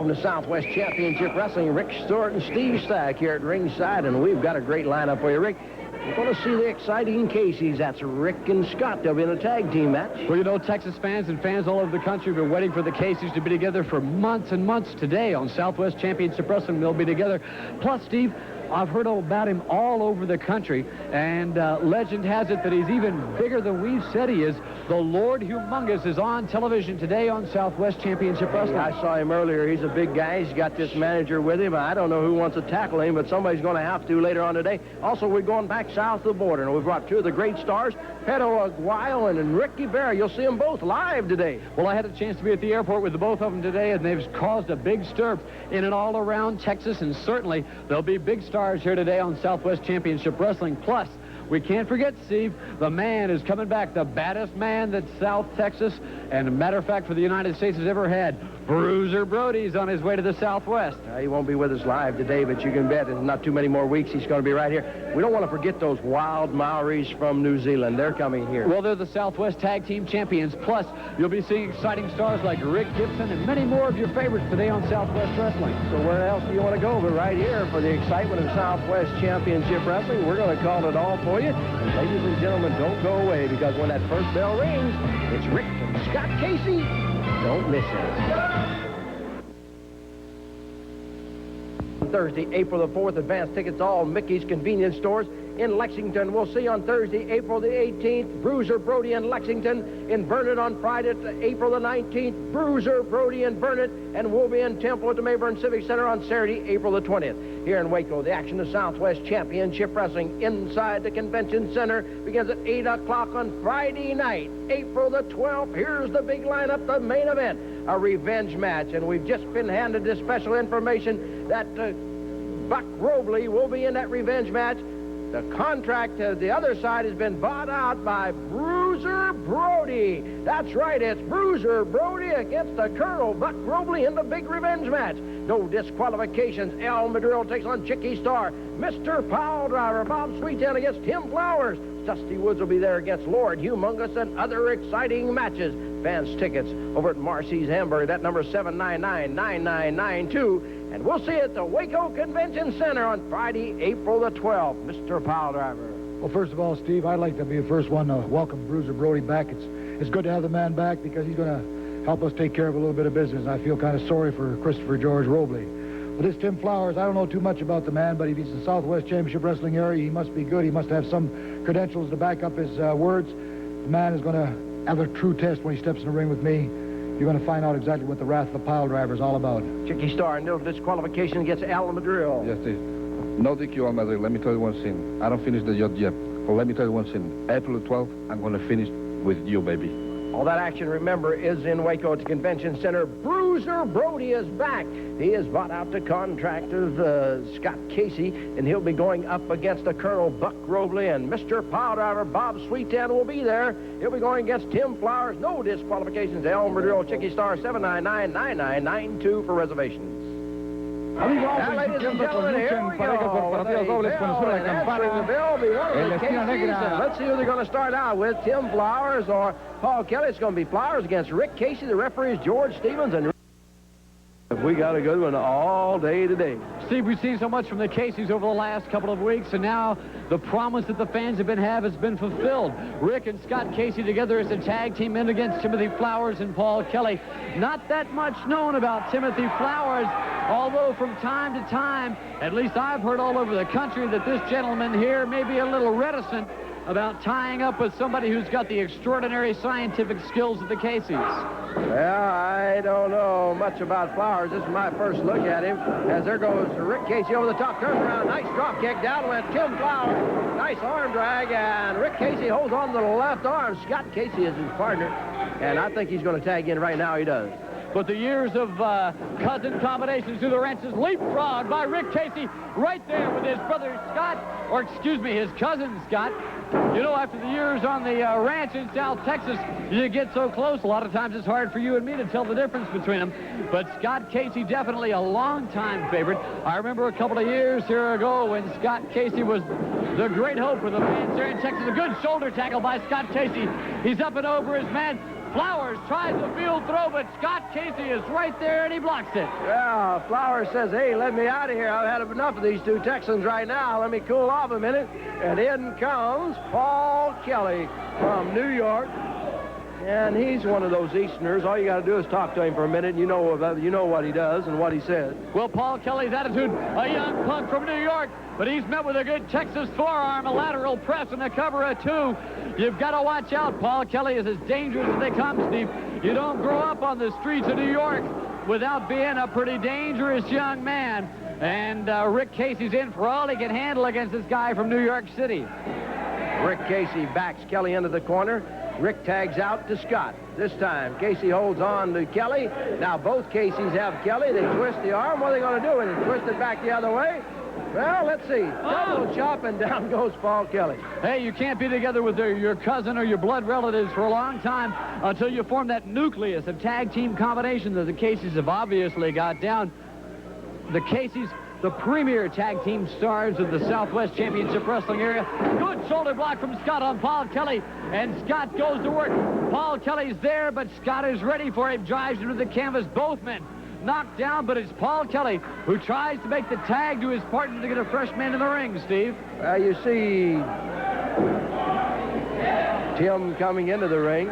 Welcome to Southwest Championship Wrestling. Rick Stewart and Steve Stack here at ringside, and we've got a great lineup for you, Rick. We're going to see the exciting Casey's. That's Rick and Scott. They'll be in a tag team match. Well, you know, Texas fans and fans all over the country have been waiting for the Casey's to be together for months and months. Today on Southwest Championship Wrestling, they'll be together. Plus, Steve, I've heard about him all over the country, and legend has it that he's even bigger than we've said he is. The Lord Humongous is on television today on Southwest Championship Wrestling. I saw him earlier. He's a big guy. He's got this manager with him. I don't know who wants to tackle him, but somebody's going to have to later on today. Also, we're going back south of the border, and we've brought two of the great stars, Perro Aguayo and Enrique Vera. You'll see them both live today. Well, I had a chance to be at the airport with the both of them today, and they've caused a big stir in and all around Texas, and certainly there'll be big stars here today on Southwest Championship Wrestling. Plus, we can't forget, Steve, the man is coming back, the baddest man that South Texas, and a matter of fact, for the United States has ever had. Bruiser Brody's on his way to the Southwest. He won't be with us live today, but you can bet in not too many more weeks he's going to be right here. We don't want to forget those wild Maoris from New Zealand. They're coming here. Well, they're the Southwest Tag Team Champions. Plus, you'll be seeing exciting stars like Rick Gibson and many more of your favorites today on Southwest Wrestling. So where else do you want to go but right here for the excitement of Southwest Championship Wrestling? We're going to call it all for you. And ladies and gentlemen, don't go away, because when that first bell rings, it's Rick and Scott Casey. Don't miss it. Thursday, April the 4th, advance tickets all Mickey's convenience stores in Lexington. We'll see on Thursday, April the 18th, Bruiser Brody in Lexington. In Burnett on Friday, April the 19th, Bruiser Brody in Burnett. And we'll be in Temple at the Mayburn Civic Center on Saturday, April the 20th. Here in Waco, the action of Southwest Championship Wrestling inside the Convention Center begins at 8 o'clock on Friday night, April the 12th. Here's the big lineup, the main event, a revenge match. And we've just been handed this special information that Buck Robley will be in that revenge match. The contract to the other side has been bought out by Bruiser Brody. That's right, it's Bruiser Brody against the Colonel Buck Robley in the big revenge match. No disqualifications. Al Madril takes on Chicky Starr. Mr. Powell Driver Bob Sweetan against Tim Flowers. Dusty Woods will be there against Lord Humongous and other exciting matches. Fans tickets over at Marcy's Hamburg. That number is 799-9992. And we'll see you at the Waco Convention Center on Friday, April the 12th. Mr. Powell Driver. Well, first of all, Steve, I'd like to be the first one to welcome Bruiser Brody back. It's good to have the man back, because he's going to help us take care of a little bit of business. I feel kind of sorry for Christopher George Robley. But this Tim Flowers, I don't know too much about the man, but if he's in the Southwest Championship Wrestling area, he must be good. He must have some credentials to back up his words. The man is going to have a true test when he steps in the ring with me. You're going to find out exactly what the wrath of the pile driver is all about. Chicky Starr, no disqualification against Al Madril. Yes, Steve. No DQ on Madrid. Let me tell you one thing. I don't finish the job yet. But let me tell you one thing. April 12th, I'm going to finish with you, baby. All that action, remember, is in Waco at the Convention Center. Bruiser Brody is back. He is bought out to contract of Scott Casey, and he'll be going up against the Colonel Buck Robley, and Mr. Power Driver Bob Sweetan will be there. He'll be going against Tim Flowers. No disqualifications. El Madril, Chicky Starr, 799-9992 for reservations. Now, ladies and gentlemen, here we go. Let's see who they're going to start out with, Tim Flowers or Paul Kelly. It's going to be Flowers against Rick Casey. The referee is George Stevens, and we got a good one all day today. Steve, we've seen so much from the Caseys over the last couple of weeks, and now the promise that the fans have has been fulfilled. Rick and Scott Casey together as a tag team in against Timothy Flowers and Paul Kelly. Not that much known about Timothy Flowers, although from time to time, at least I've heard all over the country, that this gentleman here may be a little reticent about tying up with somebody who's got the extraordinary scientific skills of the Caseys. Well, I don't know much about Flowers. This is my first look at him. As there goes Rick Casey over the top, turns around, nice drop kick, down went Tim Flowers. Nice arm drag, and Rick Casey holds on to the left arm. Scott Casey is his partner, and I think he's going to tag in right now. He does. But the years of cousin combinations through the wrenches, leapfrog by Rick Casey right there with his brother Scott, or excuse me, his cousin Scott. You know, after the years on the ranch in South Texas, you get so close, a lot of times it's hard for you and me to tell the difference between them. But Scott Casey, definitely a long-time favorite. I remember a couple of years here ago when Scott Casey was the great hope for the fans here in Texas. A good shoulder tackle by Scott Casey. He's up and over his man. Flowers tries the field throw, but Scott Casey is right there, and he blocks it. Yeah, Flowers says, hey, let me out of here. I've had enough of these two Texans right now. Let me cool off a minute. And in comes Paul Kelly from New York. And he's one of those Easterners. All you got to do is talk to him for a minute. You know what he does and what he says. Well, Paul Kelly's attitude, a young punk from New York, but he's met with a good Texas forearm, a lateral press, and a cover of 2. You've got to watch out. Paul Kelly is as dangerous as they come, Steve. You don't grow up on the streets of New York without being a pretty dangerous young man. And Rick Casey's in for all he can handle against this guy from New York City. Rick Casey backs Kelly into the corner. Rick tags out to Scott. This time, Casey holds on to Kelly. Now, both Caseys have Kelly. They twist the arm. What are they going to do? And twist it back the other way? Well, let's see. Double chop, and down goes Paul Kelly. Hey, you can't be together with your cousin or your blood relatives for a long time until you form that nucleus of tag team combination that the Caseys have obviously got down. The Caseys, the premier tag team stars of the Southwest Championship Wrestling area. Good shoulder block from Scott on Paul Kelly, and Scott goes to work. Paul Kelly's there, but Scott is ready for him. Drives into the canvas. Both men knocked down, but it's Paul Kelly who tries to make the tag to his partner to get a fresh man in the ring, Steve. You see Tim coming into the ring.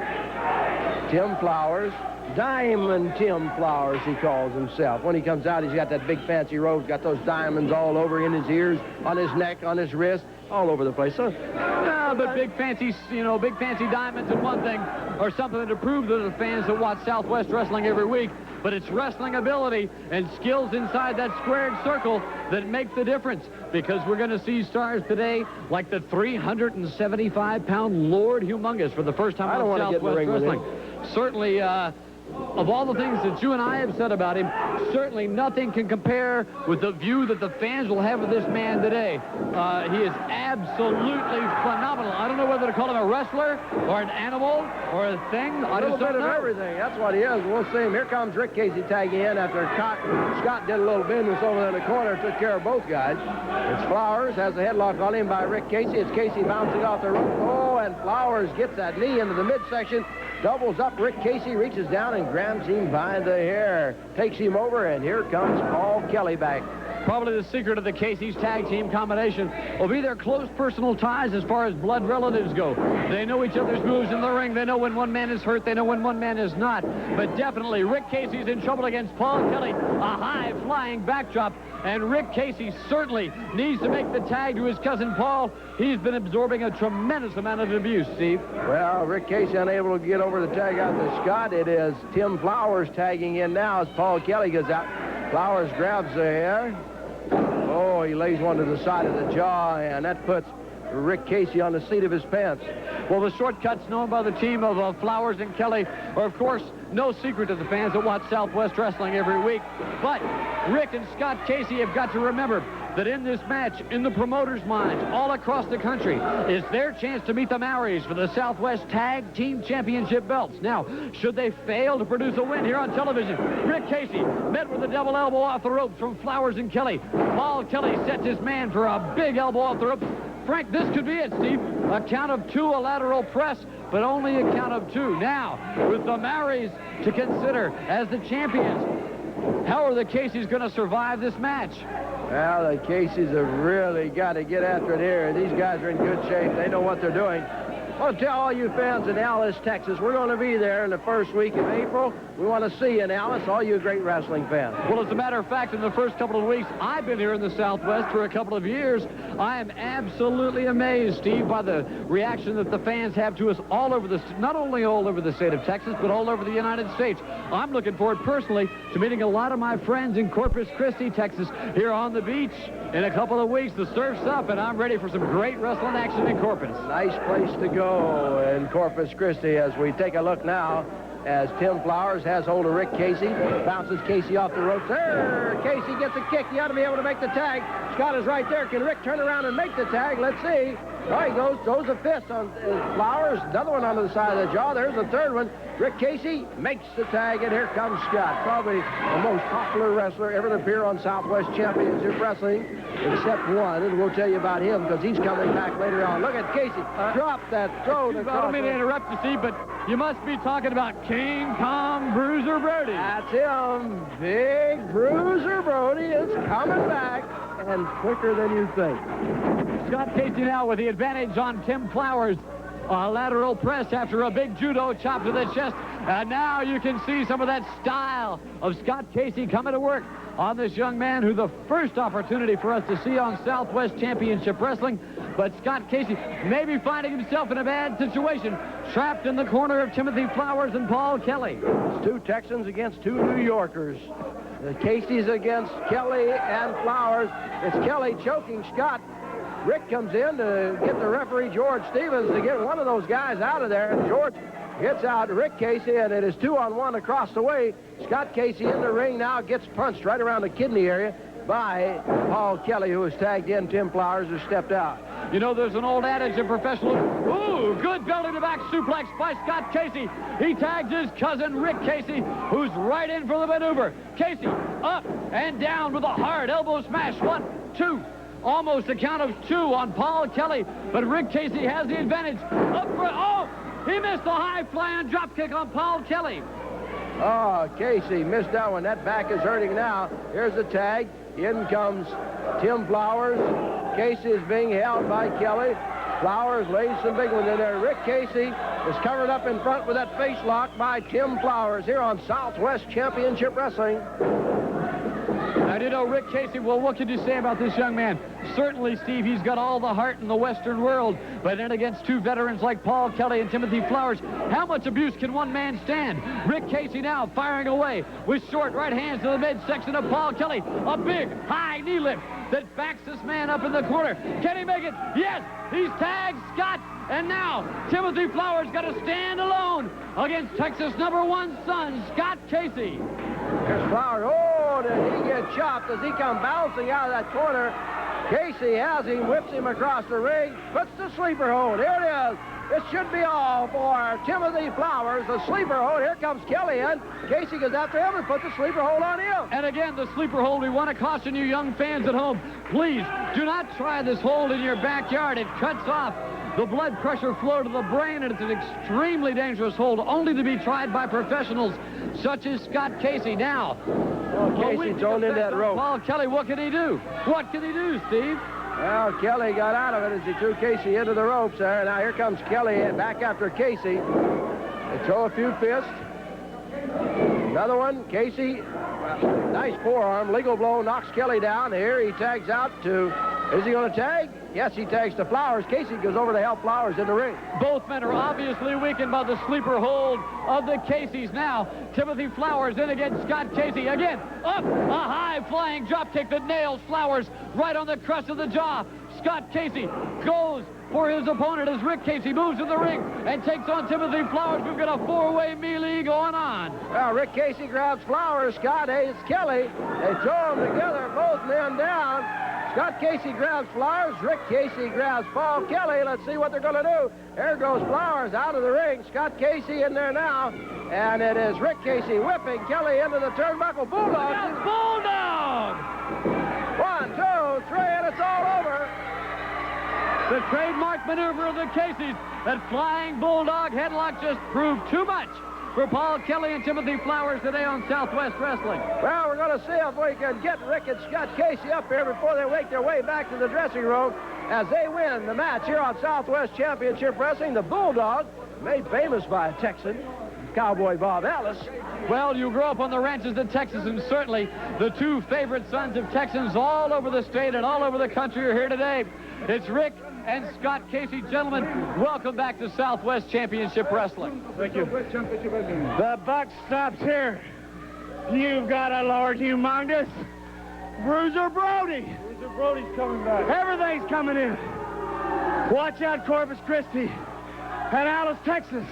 Tim Flowers. Diamond Tim Flowers, he calls himself. When he comes out, he's got that big fancy robe, got those diamonds all over in his ears, on his neck, on his wrist, all over the place. So, but big fancy diamonds and one thing are something to prove to the fans that watch Southwest Wrestling every week. But it's wrestling ability and skills inside that squared circle that make the difference. Because we're going to see stars today like the 375-pound Lord Humongous for the first time on Southwest Wrestling. Certainly, of all the things that you and I have said about him, certainly nothing can compare with the view that the fans will have of this man today. He is absolutely phenomenal. I don't know whether to call him a wrestler or an animal or a thing. A little bit of everything. That's what he is. We'll see him. Here comes Rick Casey tagging in after Scott did a little business over there in the corner, took care of both guys. It's Flowers, has a headlock on him by Rick Casey. It's Casey bouncing off the rope. Oh, and Flowers gets that knee into the midsection. Doubles up. Rick Casey reaches down and grabs him by the hair. Takes him over, and here comes Paul Kelly back. Probably the secret of the Casey's tag team combination will be their close personal ties as far as blood relatives go. They know each other's moves in the ring. They know when one man is hurt. They know when one man is not. But definitely, Rick Casey's in trouble against Paul Kelly. A high-flying backdrop. And Rick Casey certainly needs to make the tag to his cousin Paul. He's been absorbing a tremendous amount of abuse, Steve. Well, Rick Casey unable to get over the tag out to Scott. It is Tim Flowers tagging in now as Paul Kelly goes out. Flowers grabs the hair. Oh, he lays one to the side of the jaw, and that puts Rick Casey on the seat of his pants. Well, the shortcuts known by the team of Flowers and Kelly are, of course, no secret to the fans that watch Southwest Wrestling every week. But Rick and Scott Casey have got to remember that in this match, in the promoters' minds, all across the country, is their chance to meet the Maoris for the Southwest Tag Team Championship belts. Now, should they fail to produce a win here on television, Rick Casey met with a double elbow off the ropes from Flowers and Kelly. Paul Kelly sets his man for a big elbow off the ropes. Frank, this could be it, Steve. A count of 2, a lateral press, but only a count of 2. Now, with the Maoris to consider as the champions, how are the Caseys going to survive this match? Well, the Caseys have really got to get after it here. These guys are in good shape. They know what they're doing. I want to tell all you fans in Alice, Texas, we're going to be there in the first week of April. We want to see you in Alice, all you great wrestling fans. Well, as a matter of fact, in the first couple of weeks, I've been here in the Southwest for a couple of years. I am absolutely amazed, Steve, by the reaction that the fans have to us all over not only all over the state of Texas, but all over the United States. I'm looking forward personally to meeting a lot of my friends in Corpus Christi, Texas, here on the beach in a couple of weeks. The surf's up, and I'm ready for some great wrestling action in Corpus. Nice place to go in Corpus Christi as we take a look now as Tim Flowers has hold of Rick Casey, bounces Casey off the ropes. There, Casey gets a kick. He ought to be able to make the tag. Scott is right there. Can Rick turn around and make the tag? Let's see. Oh, he throws a fist on Flowers. Another one onto the side of the jaw. There's a third one. Rick Casey makes the tag, and here comes Scott. Probably the most popular wrestler ever to appear on Southwest Championship Wrestling, except one, and we'll tell you about him because he's coming back later on. Look at Casey. Drop that throw. I don't mean to interrupt you, Steve, but You must be talking about King Kong Bruiser Brody. That's him. Big Bruiser Brody is coming back, and quicker than you think. Scott Casey now with the advantage on Tim Flowers. A lateral press after a big judo chop to the chest. And now you can see some of that style of Scott Casey coming to work on this young man who the first opportunity for us to see on Southwest Championship Wrestling. But Scott Casey may be finding himself in a bad situation, trapped in the corner of Timothy Flowers and Paul Kelly. It's two Texans against two New Yorkers. The Caseys against Kelly and Flowers. It's Kelly choking Scott. Rick comes in to get the referee, George Stevens, to get one of those guys out of there. And George gets out Rick Casey, and it is 2-on-1 across the way. Scott Casey in the ring now, gets punched right around the kidney area by Paul Kelly, who has tagged in Tim Flowers, who stepped out. You know, there's an old adage in professional... Ooh, good belly-to-back suplex by Scott Casey. He tags his cousin, Rick Casey, who's right in for the maneuver. Casey up and down with a hard elbow smash. 1, 2... Almost a count of 2 on Paul Kelly, but Rick Casey has the advantage. Up for, oh, he missed the high flying drop kick on Paul Kelly. Oh, Casey missed that one. That back is hurting now. Here's the tag. In comes Tim Flowers. Casey is being held by Kelly. Flowers lays some big ones in there. Rick Casey is covered up in front with that face lock by Tim Flowers here on Southwest Championship Wrestling. Now, do you know Rick Casey? Well, what can you say about this young man? Certainly, Steve, he's got all the heart in the Western world. But then against two veterans like Paul Kelly and Timothy Flowers, how much abuse can one man stand? Rick Casey now firing away with short right hands to the midsection of Paul Kelly. A big, high knee lift that backs this man up in the corner. Can he make it? Yes, he's tagged Scott. And now, Timothy Flowers got to stand alone against Texas #1 son, Scott Casey. Here's Flowers. Oh, did he get chopped as he come bouncing out of that corner? Casey has him, whips him across the ring, puts the sleeper hold. Here it is. This should be all for Timothy Flowers, the sleeper hold. Here comes Kelly in. Casey goes after him and puts the sleeper hold on him. And again, the sleeper hold. We want to caution you young fans at home. Please, do not try this hold in your backyard. It cuts off the blood pressure flow to the brain, and it's an extremely dangerous hold, only to be tried by professionals such as Scott Casey. Now, Casey thrown in that rope. Paul Kelly, what can he do? What can he do, Steve? Well, Kelly got out of it as he threw Casey into the ropes there. Now here comes Kelly back after Casey. They throw a few fists. Another one. Casey, nice forearm. Legal blow knocks Kelly down. Here he tags out to... Is he going to tag? Yes, he tags to Flowers. Casey goes over to help Flowers in the ring. Both men are obviously weakened by the sleeper hold of the Caseys. Now, Timothy Flowers in against Scott Casey. Again, up, a high-flying drop kick that nails Flowers right on the crest of the jaw. Scott Casey goes for his opponent as Rick Casey moves in the ring and takes on Timothy Flowers. We've got a four-way melee going on. Well, Rick Casey grabs Flowers. Scott hates Kelly. They throw them together, both men down. Scott Casey grabs Flowers. Rick Casey grabs Paul Kelly. Let's see what they're going to do. There goes Flowers out of the ring. Scott Casey in there now. And it is Rick Casey whipping Kelly into the turnbuckle. Bulldog. Bulldog! 1, 2, 3, and it's all over. The trademark maneuver of the Caseys. That flying Bulldog headlock just proved too much for Paul Kelly and Timothy Flowers today on Southwest Wrestling. Well, we're going to see if we can get Rick and Scott Casey up here before they make their way back to the dressing room as they win the match here on Southwest Championship Wrestling. The Bulldog, made famous by a Texan, Cowboy Bob Ellis. Well, you grew up on the ranches of Texas, and certainly the two favorite sons of Texans all over the state and all over the country are here today. It's Rick and Scott Casey. Gentlemen, welcome back to Southwest Championship Wrestling. Thank you. The buck stops here. You've got a Lord Humongous. Bruiser Brody. Bruiser Brody's coming back. Everything's coming in. Watch out, Corpus Christi and Alice, Texas.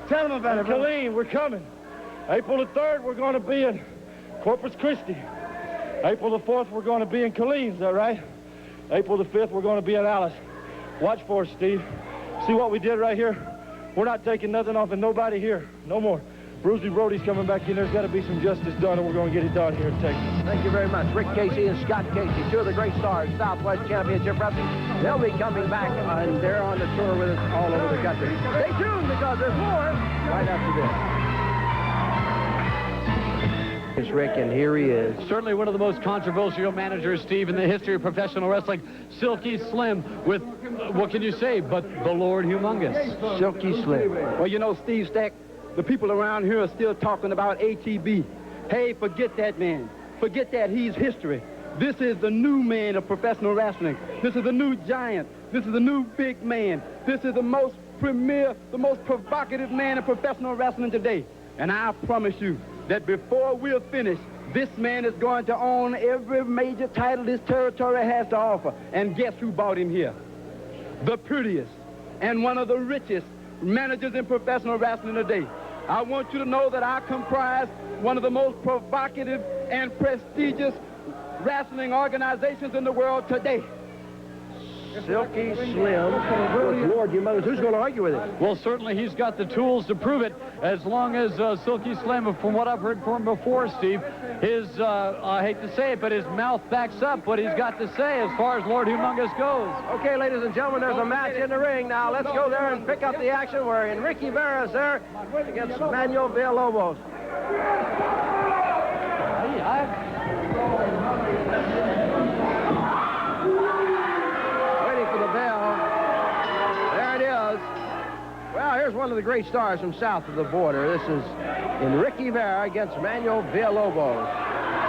Tell them about it. Killeen, we're coming. April the 3rd, we're going to be in Corpus Christi. April the 4th, we're going to be in Killeen. Is that right? April the 5th, we're going to be in Alice. Watch for us, Steve. See what we did right here? We're not taking nothing off of nobody here. No more. Brucey Brody's coming back in. There's got to be some justice done, and we're going to get it done here in Texas. Thank you very much. Rick Casey and Scott Casey, two of the great stars, Southwest Championship Wrestling. They'll be coming back, and they're on the tour with us all over the country. Stay tuned, because there's more right after this. It's Rick, and here he is. Certainly one of the most controversial managers, Steve, in the history of professional wrestling. Silky Slim with, what can you say, but the Lord Humongous. Silky Slim. Well, you know, Steve Stack, the people around here are still talking about ATB. Hey, forget that man. Forget that. He's history. This is the new man of professional wrestling. This is the new giant. This is the new big man. This is the most premier, the most provocative man in professional wrestling today. And I promise you that before we're finished, this man is going to own every major title this territory has to offer. And guess who brought him here? The prettiest and one of the richest managers in professional wrestling today. I want you to know that I comprise one of the most provocative and prestigious wrestling organizations in the world today. Silky Slim with Lord Humongous. Who's going to argue with him? Well, certainly he's got the tools to prove it, as long as Silky Slim, from what I've heard from him before, Steve, his, I hate to say it, but his mouth backs up what he's got to say as far as Lord Humongous goes. Okay, ladies and gentlemen, there's a match in the ring now. Let's go there and pick up the action where Enrique Vera is there against Manuel Villalobos. Well, here's one of the great stars from south of the border. This is Enrique Vera against Manuel Villalobos.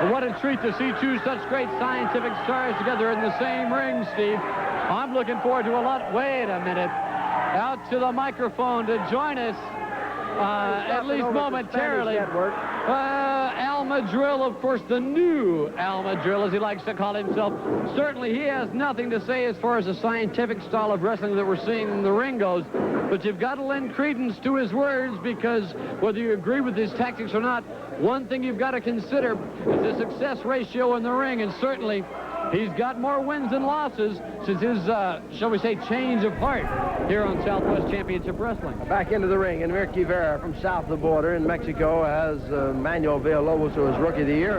And what a treat to see two such great scientific stars together in the same ring, Steve. I'm looking forward to a lot. Wait a minute. Out to the microphone to join us, at least momentarily. Al Madril, of course, the new Al Madril, as he likes to call himself. Certainly he has nothing to say as far as the scientific style of wrestling that we're seeing in the ring goes. But you've got to lend credence to his words, because whether you agree with his tactics or not, one thing you've got to consider is the success ratio in the ring, and certainly he's got more wins than losses since his, shall we say, change of heart here on Southwest Championship Wrestling. Back into the ring, Enrique Vera from south of the border in Mexico has Manuel Villalobos, who is Rookie of the Year.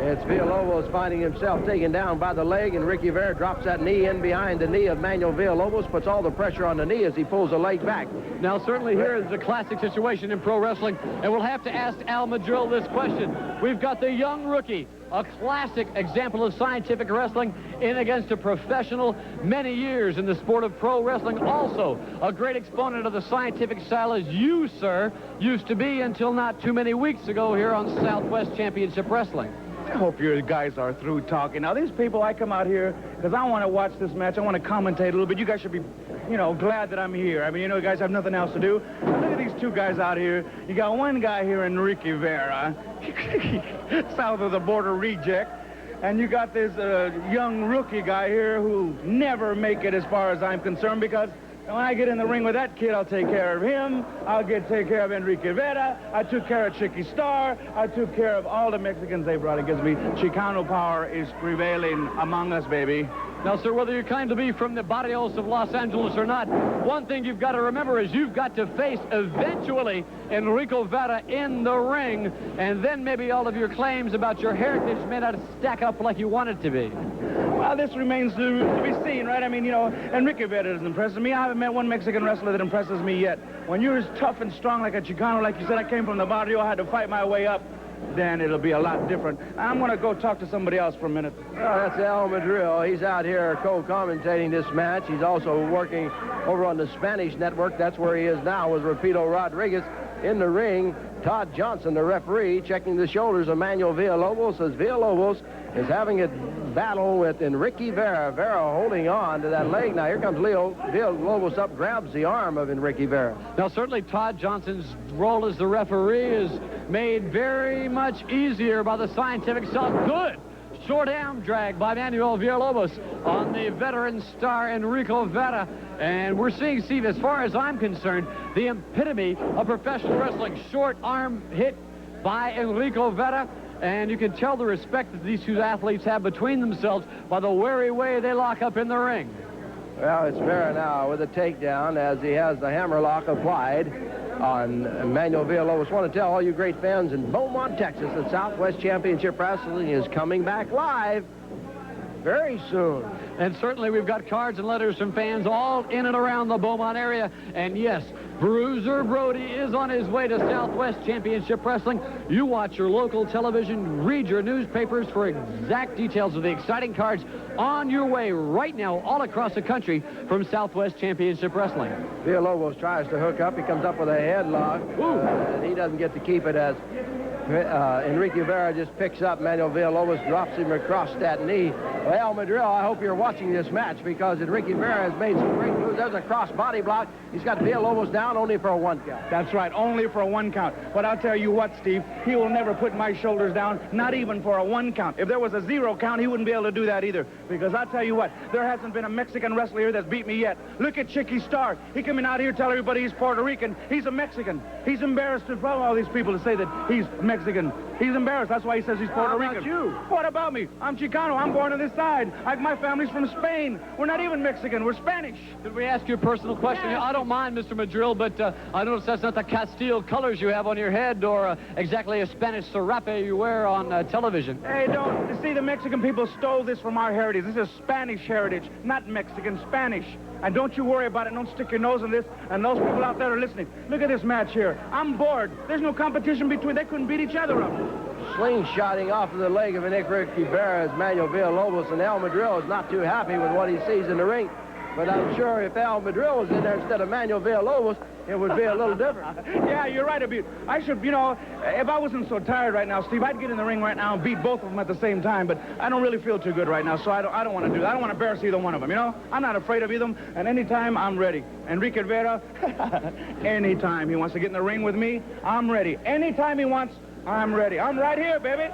It's Villalobos finding himself taken down by the leg, and Enrique Vera drops that knee in behind the knee of Manuel Villalobos, puts all the pressure on the knee as he pulls the leg back. Now, certainly here is a classic situation in pro wrestling, and we'll have to ask Al Madril this question. We've got the young rookie, a classic example of scientific wrestling, in against a professional, many years in the sport of pro wrestling. Also, a great exponent of the scientific style as you, sir, used to be until not too many weeks ago here on Southwest Championship Wrestling. I hope you guys are through talking. Now, these people, I come out here because I want to watch this match. I want to commentate a little bit. You guys should be, you know, glad that I'm here. I mean, you know, you guys have nothing else to do. Now, look at these two guys out here. You got one guy here, Enrique Vera, south of the border reject. And you got this young rookie guy here who never make it as far as I'm concerned, because when I get in the ring with that kid, I'll take care of him. I'll take care of Enrique Vera. I took care of Chicky Starr. I took care of all the Mexicans they brought against me. Chicano power is prevailing among us, baby. Now, sir, whether you claim to be from the barrios of Los Angeles or not, one thing you've got to remember is you've got to face, eventually, Enrique Vera in the ring, and then maybe all of your claims about your heritage may not stack up like you want it to be. Well, this remains to be seen, right? I mean, you know, Enrique Vera doesn't impress me. I haven't met one Mexican wrestler that impresses me yet. When you're as tough and strong like a Chicano, like you said, I came from the barrio, I had to fight my way up, then it'll be a lot different. I'm going to go talk to somebody else for a minute. Well, that's Al Madril. He's out here co-commentating this match. He's also working over on the Spanish network. That's where he is now with Rapido Rodriguez. In the ring, Todd Johnson, the referee, checking the shoulders of Manuel Villalobos, as Villalobos is having a battle with Enrique Vera. Vera holding on to that leg. Now, here comes Villalobos up, grabs the arm of Enrique Vera. Now, certainly Todd Johnson's role as the referee is made very much easier by the scientific style. Good short arm drag by Manuel Villalobos on the veteran star Enrique Vera. And we're seeing, Steve, as far as I'm concerned, the epitome of professional wrestling. Short arm hit by Enrique Vera. And you can tell the respect that these two athletes have between themselves by the wary way they lock up in the ring. Well, it's Vera now with a takedown as he has the hammerlock applied. on Manuel Villalobos. I want to tell all you great fans in Beaumont, Texas, that Southwest Championship Wrestling is coming back live very soon. And certainly we've got cards and letters from fans all in and around the Beaumont area. And yes, Bruiser Brody is on his way to Southwest Championship Wrestling. You watch your local television, read your newspapers for exact details of the exciting cards on your way right now all across the country from Southwest Championship Wrestling. Villalobos tries to hook up. He comes up with a headlock. And he doesn't get to keep it as Enrique Vera just picks up. Manuel Villalobos drops him across that knee. Well, Al Madril, I hope you're watching this match because Enrique Vera has made some great moves. There's a cross body block. He's got Villalobos down only for a 1 count. That's right, only for a 1 count. But I'll tell you what, Steve, he will never put my shoulders down, not even for a 1 count. If there was a 0 count, he wouldn't be able to do that either. Because I'll tell you what, there hasn't been a Mexican wrestler here that's beat me yet. Look at Chicky Starr. He coming out here telling everybody he's Puerto Rican. He's a Mexican. He's embarrassed in front of all these people to say that he's Mexican. He's embarrassed. That's why he says he's Puerto Rican. How about you? What about me? I'm Chicano. I'm born on this side. My family's from Spain. We're not even Mexican. We're Spanish. Could we ask you a personal question? I don't mind, Mr. Madril, but I notice that's not the Castile colors you have on your head or exactly a Spanish serape you wear on television. Hey, don't. You see, the Mexican people stole this from our heritage. This is Spanish heritage, not Mexican, Spanish. And don't you worry about it. Don't stick your nose in this. And those people out there are listening. Look at this match here. I'm bored. There's no competition between. They couldn't beat each other up. Slingshotting off of the leg of Enrique Vera as Manuel Villalobos, and Al Madril is not too happy with what he sees in the ring. But I'm sure if Al Madril was in there instead of Manuel Villalobos, it would be a little different. Yeah, you're right, Abute. I should, you know, if I wasn't so tired right now, Steve, I'd get in the ring right now and beat both of them at the same time. But I don't really feel too good right now, so I don't want to do that. I don't want to embarrass either one of them, you know? I'm not afraid of either of them, and anytime, I'm ready. Enrique Vera, anytime he wants to get in the ring with me, I'm ready. Anytime he wants, I'm ready. I'm right here, baby.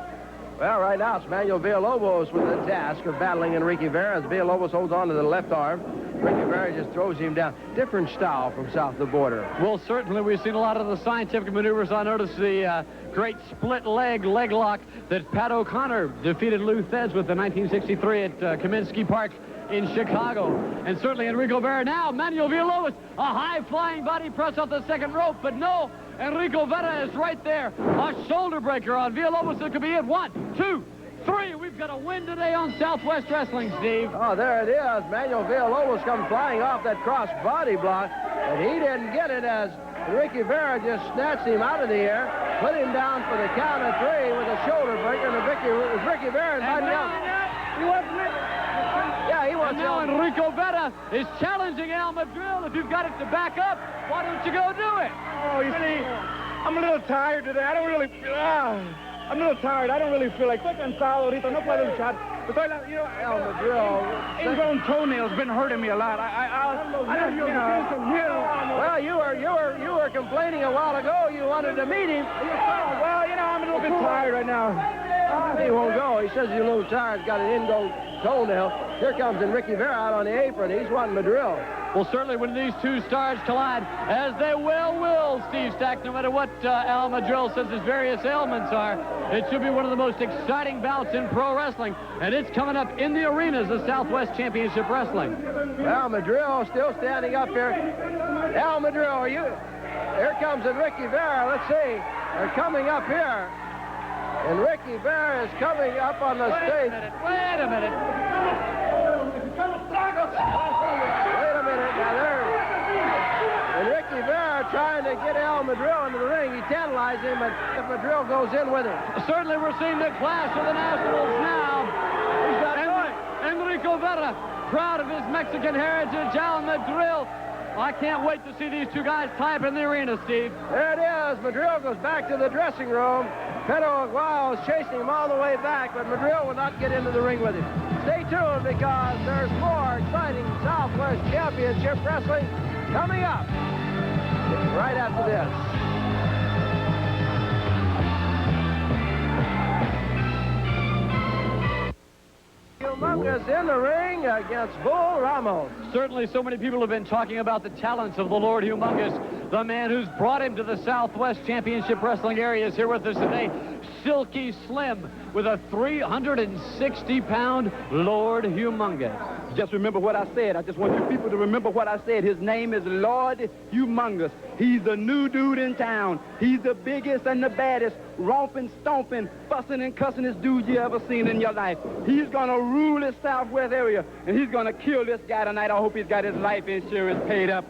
Well, right now it's Manuel Villalobos with the task of battling Enrique Vera as Villalobos holds on to the left arm. Enrique Vera just throws him down. Different style from south of the border. Well, certainly we've seen a lot of the scientific maneuvers. I noticed the great split leg lock that Pat O'Connor defeated Lou Thez with in 1963 at Kaminsky Park in Chicago. And certainly Enrique Vera now, Manuel Villalobos, a high-flying body press off the second rope, but no, Enrique Vera is right there. A shoulder breaker on Villalobos. That could be it. 1, 2, 3. We've got a win today on Southwest Wrestling, Steve. Oh, there it is. Manuel Villalobos comes flying off that cross body block, but he didn't get it as Enrique Vera just snatched him out of the air, put him down for the count of 3 with a shoulder breaker, and Enrique Vera invited him. He wasn't it. Yeah, he was. And now Enrique Vera is challenging Al Madril. If you've got it to back up, why don't you go do it? Oh, you see, I'm a little tired today. I don't really feel... I'm a little tired. I don't really feel like... Estoy cansado ahorita. No puedo luchar. You know, Al Madril. Ingrown toenails been hurting me a lot. I don't, you know... Well, you were complaining a while ago. You wanted to meet him. Well, you know, I'm a little bit tired right now. He won't go. He says he's a little tired. He's got an ingrown toenail. Here comes Enrique Vera out on the apron. He's wanting Madril. Well, certainly when these two stars collide, as they will, Steve Stack, no matter what Al Madril says his various ailments are, it should be one of the most exciting bouts in pro wrestling, and it's coming up in the arenas of Southwest Championship Wrestling. Al Madril still standing up here. Al Madril, are you? Here comes Enrique Vera. Let's see. They're coming up here. Enrique Vera is coming up on the stage. Wait a minute. Wait a minute. Now there. Enrique Vera trying to get Al Madril into the ring. He tantalized him, but if Madril goes in with him. Certainly we're seeing the clash of the Nationals now. He's not going. Enrique Vera, proud of his Mexican heritage, Al Madril. I can't wait to see these two guys tie up in the arena, Steve. There it is. Madril goes back to the dressing room. Perro Aguayo is chasing him all the way back, but Madril will not get into the ring with him. Stay tuned because there's more exciting Southwest Championship Wrestling coming up right after this. Humongous in the ring against Bull Ramos. Certainly so many people have been talking about the talents of the Lord Humongous. The man who's brought him to the Southwest Championship Wrestling area is here with us today. Silky Slim with a 360-pound Lord Humongous. Just remember what I said. I just want you people to remember what I said. His name is Lord Humongous. He's the new dude in town. He's the biggest and the baddest, romping, stomping, fussing and cussing dude you ever seen in your life. He's going to rule this Southwest area, and he's going to kill this guy tonight. I hope he's got his life insurance paid up.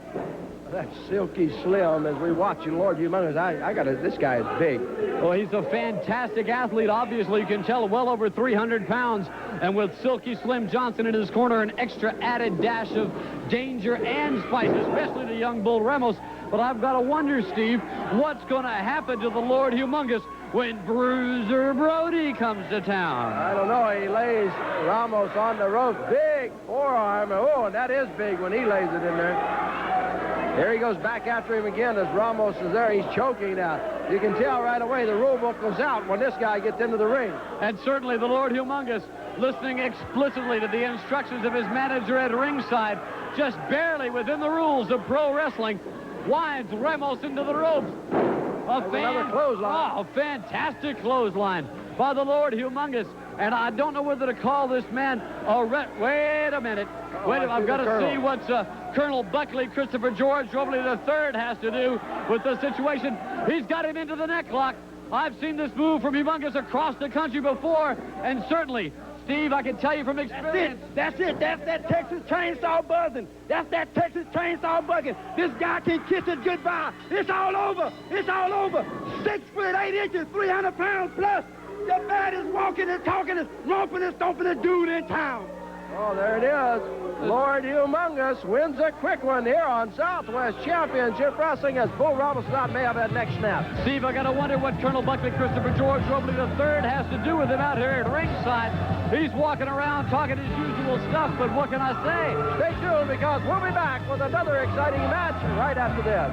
That's Silky Slim as we watch Lord Humongous. This guy is big. Well, he's a fantastic athlete. Obviously, you can tell, well over 300 pounds. And with Silky Slim Johnson in his corner, an extra added dash of danger and spice, especially the young Bull Ramos. But I've got to wonder, Steve, what's going to happen to the Lord Humongous when Bruiser Brody comes to town? I don't know. He lays Ramos on the rope. Big forearm. Oh, and that is big when he lays it in there. Here he goes back after him again as Ramos is there. He's choking now. You can tell right away the rule book goes out when this guy gets into the ring. And certainly the Lord Humongous, listening explicitly to the instructions of his manager at ringside, just barely within the rules of pro wrestling, winds Ramos into the ropes. Another clothesline. Oh, a fantastic clothesline by the Lord Humongous. And I don't know whether to call this man a wait a minute. I've got to see what Colonel Buckley Christopher George Robley III has to do with the situation. He's got him into the neck lock. I've seen this move from Humongous across the country before, and certainly, Steve, I can tell you from experience. That's it. That's that Texas chainsaw buzzing. That's that Texas chainsaw buzzing. This guy can kiss it goodbye. It's all over. It's all over. 6 foot 8 inches, 300 pounds plus. The baddest walking and talking and romping and stomping a dude in town. Oh, there it is. Lord Humongous wins a quick one here on Southwest Championship Wrestling as Bull Ramos may have that next snap. Steve, I got to wonder what Colonel Buckley Christopher George Robley III has to do with him out here at ringside. He's walking around talking his usual stuff, but what can I say? Stay tuned because we'll be back with another exciting match right after this.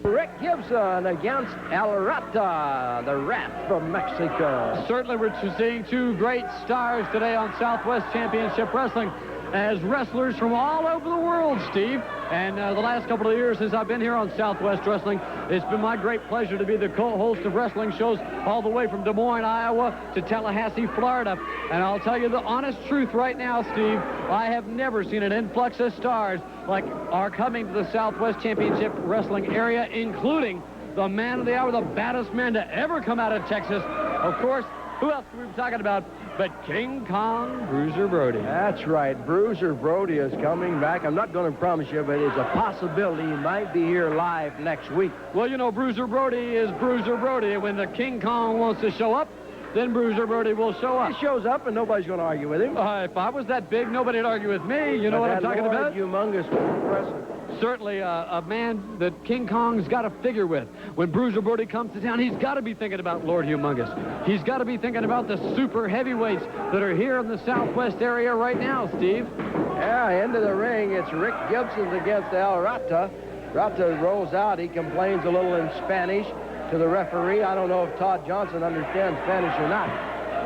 Rick Gibson against El Rata, the Rat from Mexico. Certainly we're seeing two great stars today on Southwest Championship Wrestling as wrestlers from all over the world, Steve. And the last couple of years since I've been here on Southwest Wrestling, it's been my great pleasure to be the co-host of wrestling shows all the way from Des Moines, Iowa to Tallahassee, Florida. And I'll tell you the honest truth right now, Steve, I have never seen an influx of stars like are coming to the Southwest Championship Wrestling area, including the man of the hour, the baddest man to ever come out of Texas. Of course, who else are we talking about but King Kong Bruiser Brody? That's right. Bruiser Brody is coming back. I'm not going to promise you, but it's a possibility he might be here live next week. Well, you know, Bruiser Brody is Bruiser Brody. And when the King Kong wants to show up, then Bruiser Brody will show up. He shows up and nobody's going to argue with him. If I was that big, nobody'd argue with me. You know what I'm talking about? Humongous was impressive. Certainly a man that King Kong's got to figure with. When Bruiser Brody comes to town, he's got to be thinking about Lord Humongous. He's got to be thinking about the super heavyweights that are here in the Southwest area right now, Steve. Yeah, into the ring. It's Rick Gibson against El Rata. Rata rolls out. He complains a little in Spanish to the referee. I don't know if Todd Johnson understands Spanish or not.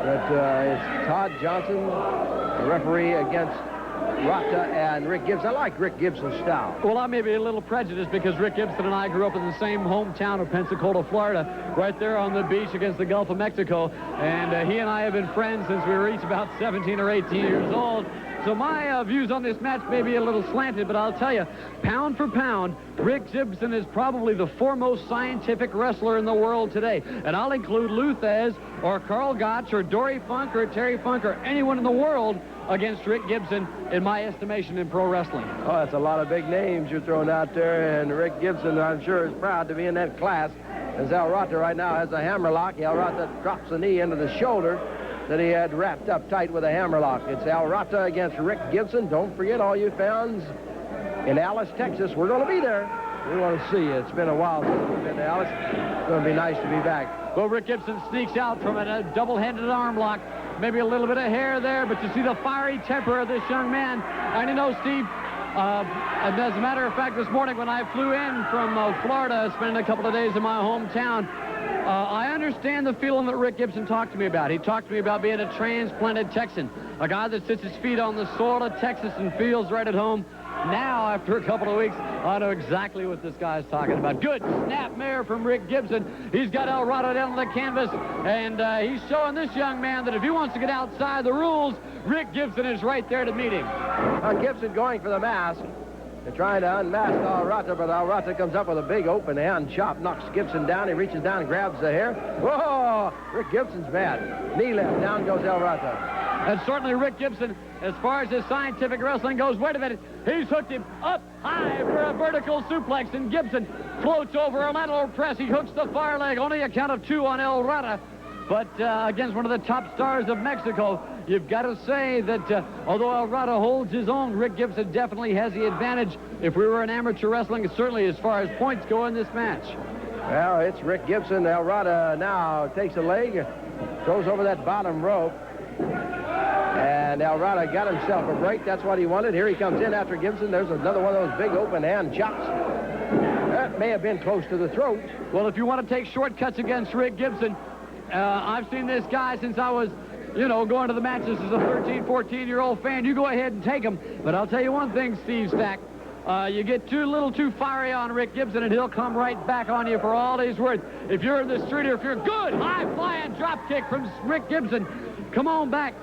But it's Todd Johnson, the referee, against Rata and Rick Gibson. I like Rick Gibson's style. Well, I may be a little prejudiced because Rick Gibson and I grew up in the same hometown of Pensacola, Florida, right there on the beach against the Gulf of Mexico. And he and I have been friends since we were each about 17 or 18 years old. So my views on this match may be a little slanted, but I'll tell you, pound for pound, Rick Gibson is probably the foremost scientific wrestler in the world today. And I'll include Lou Thez or Carl Gotch or Dory Funk or Terry Funk or anyone in the world against Rick Gibson, in my estimation, in pro wrestling. Oh, that's a lot of big names you're throwing out there, and Rick Gibson, I'm sure, is proud to be in that class. As El Rata right now has a hammerlock. El Rata drops the knee into the shoulder that he had wrapped up tight with a hammerlock. It's El Rata against Rick Gibson. Don't forget, all you fans in Alice, Texas, we're going to be there. We want to see you. It's been a while since we've been to Alice. It's going to be nice to be back. Well, Rick Gibson sneaks out from a double-handed arm lock. Maybe a little bit of hair there, but you see the fiery temper of this young man. And you know, Steve, as a matter of fact, this morning when I flew in from Florida, spending a couple of days in my hometown, I understand the feeling that Rick Gibson talked to me about. He talked to me about being a transplanted Texan, a guy that sits his feet on the soil of Texas and feels right at home. Now, after a couple of weeks, I know exactly what this guy's talking about. Good snap mare from Rick Gibson. He's got El Rata down on the canvas, and he's showing this young man that if he wants to get outside the rules, Rick Gibson is right there to meet him. Gibson going for the mask. They're trying to unmask Al Rata, but Al Rata comes up with a big open hand chop, knocks Gibson down. He reaches down and grabs the hair. Whoa! Rick Gibson's mad. Knee lift. Down goes Al Rata. And certainly Rick Gibson, as far as his scientific wrestling goes, wait a minute, he's hooked him up high for a vertical suplex, and Gibson floats over a lateral press. He hooks the far leg, only a count of 2 on Al Rata. But against one of the top stars of Mexico, you've got to say that although Al Rata holds his own, Rick Gibson definitely has the advantage. If we were in amateur wrestling, certainly as far as points go in this match. Well, it's Rick Gibson. Al Rata now takes a leg, goes over that bottom rope. And Al Rata got himself a break. That's what he wanted. Here he comes in after Gibson. There's another one of those big open hand chops. That may have been close to the throat. Well, if you want to take shortcuts against Rick Gibson, I've seen this guy since I was, going to the matches as a 13, 14-year-old fan. You go ahead and take him. But I'll tell you one thing, Steve Stack. You get a little too fiery on Rick Gibson, and he'll come right back on you for all he's worth. If you're in the street or if you're good, high-flying drop kick from Rick Gibson, come on back.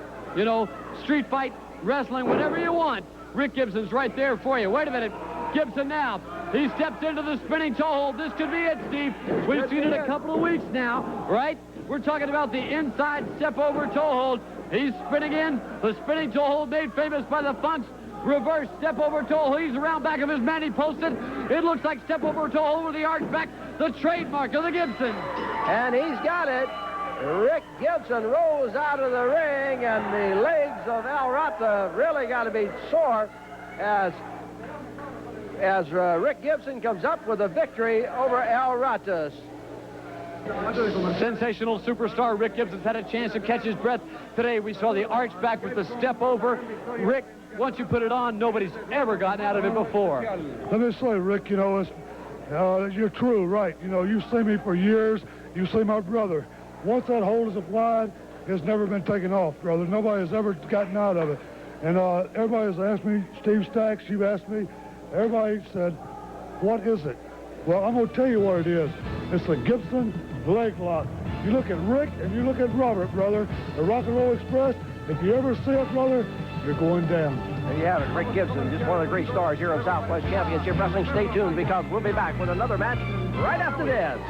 Street fight, wrestling, whatever you want. Rick Gibson's right there for you. Wait a minute. Gibson now. He steps into the spinning toe hold. This could be it, Steve. We've seen it a couple of weeks now, right? We're talking about the inside step-over toe hold. He's spinning in. The spinning toe hold made famous by the Funks. Reverse step-over toe hold. He's around back of his man. He posted. It looks like step-over toe hold with the arch back. The trademark of the Gibson. And he's got it. Rick Gibson rolls out of the ring, and the legs of Al Rata really got to be sore as Rick Gibson comes up with a victory over Al Rata. Sensational superstar Rick Gibson's had a chance to catch his breath. Today we saw the arch back with the step over. Rick, once you put it on, nobody's ever gotten out of it before. Let me say, Rick, you're true, right. You've seen me for years. You've seen my brother. Once that hold is applied, it's never been taken off, brother. Nobody has ever gotten out of it. And everybody has asked me, Steve Stacks, you've asked me, everybody said, what is it? Well, I'm going to tell you what it is. It's the Gibson leg lock. You look at Rick and you look at Robert, brother, the Rock and Roll Express. If you ever see it, brother, you're going down. There you have it, Rick Gibson, just one of the great stars here of Southwest Championship Wrestling. Stay tuned because we'll be back with another match right after this.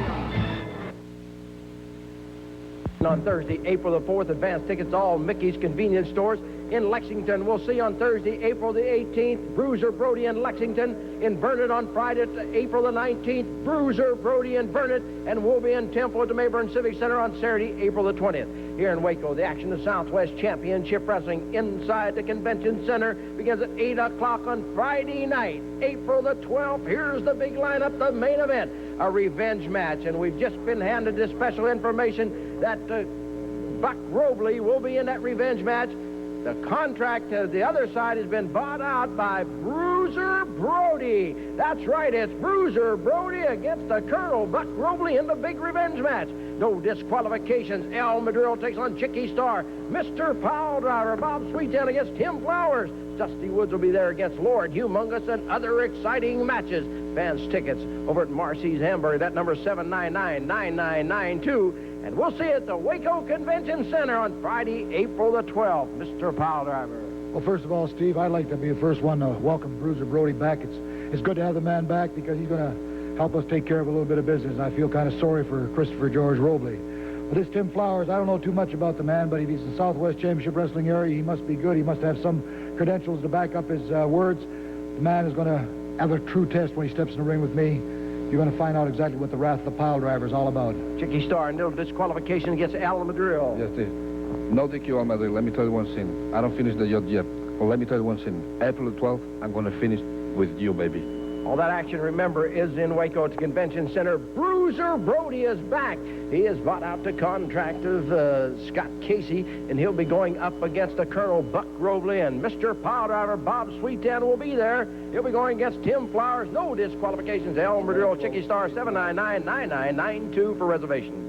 On Thursday, April the 4th, advance tickets all Mickey's convenience stores in Lexington. We'll see on Thursday, April the 18th, Bruiser Brody in Lexington. In Vernon on Friday, April the 19th, Bruiser Brody in Vernon. And we'll be in Temple at the Mayburn Civic Center on Saturday, April the 20th. Here in Waco, the action of Southwest Championship Wrestling inside the Convention Center begins at 8 o'clock on Friday night, April the 12th. Here's the big lineup, the main event, a revenge match. And we've just been handed this special information that Buck Robley will be in that revenge match. The contract to the other side has been bought out by Bruiser Brody. That's right, it's Bruiser Brody against the Colonel Buck Robley in the big revenge match. No disqualifications. Al Madril takes on Chicky Starr. Mr. Pile Driver Bob Sweetan against Tim Flowers. Dusty Woods will be there against Lord Humongous and other exciting matches. Fans tickets over at Marcy's Hamburg. That number is 799-9992. And we'll see you at the Waco Convention Center on Friday, April the 12th. Mr. Pile Driver. Well, first of all, Steve, I'd like to be the first one to welcome Bruiser Brody back. It's good to have the man back because he's going to help us take care of a little bit of business. And I feel kind of sorry for Christopher George Robley. But this Tim Flowers, I don't know too much about the man, but if he's in the Southwest Championship Wrestling area, he must be good. He must have some credentials to back up his words. The man is going to have a true test when he steps in the ring with me. You're going to find out exactly what the wrath of the pile driver is all about. Chicky Starr, no disqualification against Al Madril. Yes, Steve. No DQ, Al Madril. Let me tell you one thing. I don't finish the job yet. Well, let me tell you one thing. April 12th, I'm going to finish with you, baby. All that action, remember, is in Waco at the Convention Center. Bruiser Brody is back. He has bought out the contract of Scott Casey, and he'll be going up against the Colonel Buck Robley, and Mr. Pile Driver Bob Sweetan will be there. He'll be going against Tim Flowers. No disqualifications. El Madril, Chicky Starr, 799-9992 for reservations.